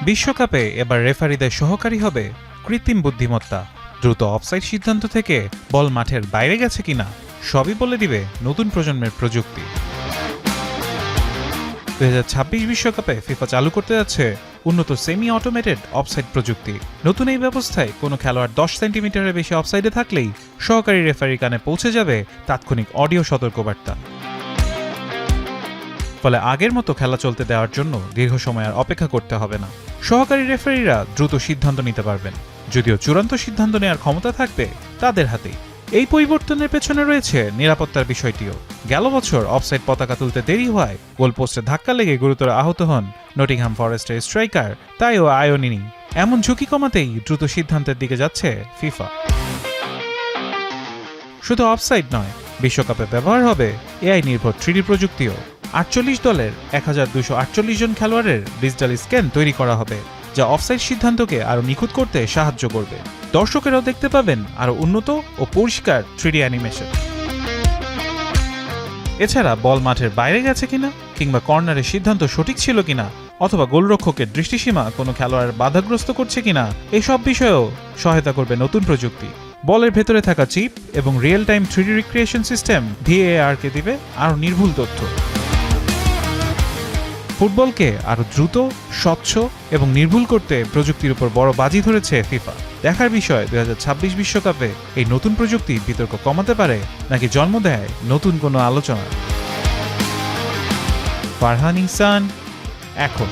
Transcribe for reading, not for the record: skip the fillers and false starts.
বিশ্বকাপে এবার রেফারিদের সহকারী হবে কৃত্রিম বুদ্ধিমত্তা। দ্রুত অফসাইড সিদ্ধান্ত থেকে বল মাঠের বাইরে গেছে কিনা সবই বলে দিবে নতুন প্রজন্মের প্রযুক্তি। 2026 বিশ্বকাপে ফিফা চালু করতে যাচ্ছে উন্নত সেমি অটোমেটেড অফসাইড প্রযুক্তি। নতুন এই ব্যবস্থায় কোনো খেলোয়াড় 10 সেন্টিমিটারের বেশি অফসাইডে থাকলেই সহকারী রেফারির কানে পৌঁছে যাবে তাৎক্ষণিক অডিও সতর্কবার্তা। ফলে আগের মতো খেলা চলতে দেওয়ার জন্য দীর্ঘ সময় আর অপেক্ষা করতে হবে না। সহকারী রেফারিরা দ্রুত সিদ্ধান্ত নিতে পারবেন, যদিও চূড়ান্ত সিদ্ধান্ত নেওয়ার ক্ষমতা থাকবে তাদের হাতেই। এই পরিবর্তনের পেছনে রয়েছে নিরাপত্তার বিষয়টিও। গেল বছর অফসাইড পতাকা তুলতে দেরি হওয়ায় গোলপোস্টে ধাক্কা লেগে গুরুতর আহত হন নটিংহাম ফরেস্টের স্ট্রাইকার তাইও আয়োনিনি। এমন ঝুঁকি কমাতেই দ্রুত সিদ্ধান্তের দিকে যাচ্ছে ফিফা। শুধু অফসাইড নয়, বিশ্বকাপে ব্যবহার হবে এআই নির্ভর 3D প্রযুক্তিও। 48 দলের 1248 জন খেলোয়াড়ের ডিজিটাল স্ক্যান তৈরি করা হবে, যা অফসাইড সিদ্ধান্তকে আরও নিখুঁত করতে সাহায্য করবে। দর্শকেরাও দেখতে পাবেন আরও উন্নত ও পরিষ্কার 3D অ্যানিমেশন। এছাড়া বল মাঠের বাইরে গেছে কিনা, কিংবা কর্নারের সিদ্ধান্ত সঠিক ছিল কিনা, অথবা গোলরক্ষকের দৃষ্টিসীমা কোনো খেলোয়াড়ের বাধাগ্রস্ত করছে কিনা, এসব বিষয়েও সহায়তা করবে নতুন প্রযুক্তি। বলের ভেতরে থাকা চিপ এবং real time 3D recreation system VAR কে দিবে আরও নির্ভুল তথ্য। ফুটবলকে আরও দ্রুত, স্বচ্ছ এবং নির্ভুল করতে প্রযুক্তির উপর বড় বাজি ধরেছে ফিফা। দেখার বিষয় 2026 বিশ্বকাপে এই নতুন প্রযুক্তি বিতর্ক কমাতে পারে নাকি জন্ম দেয় নতুন কোনো আলোচনা। ফারহান ইহসান, এখন।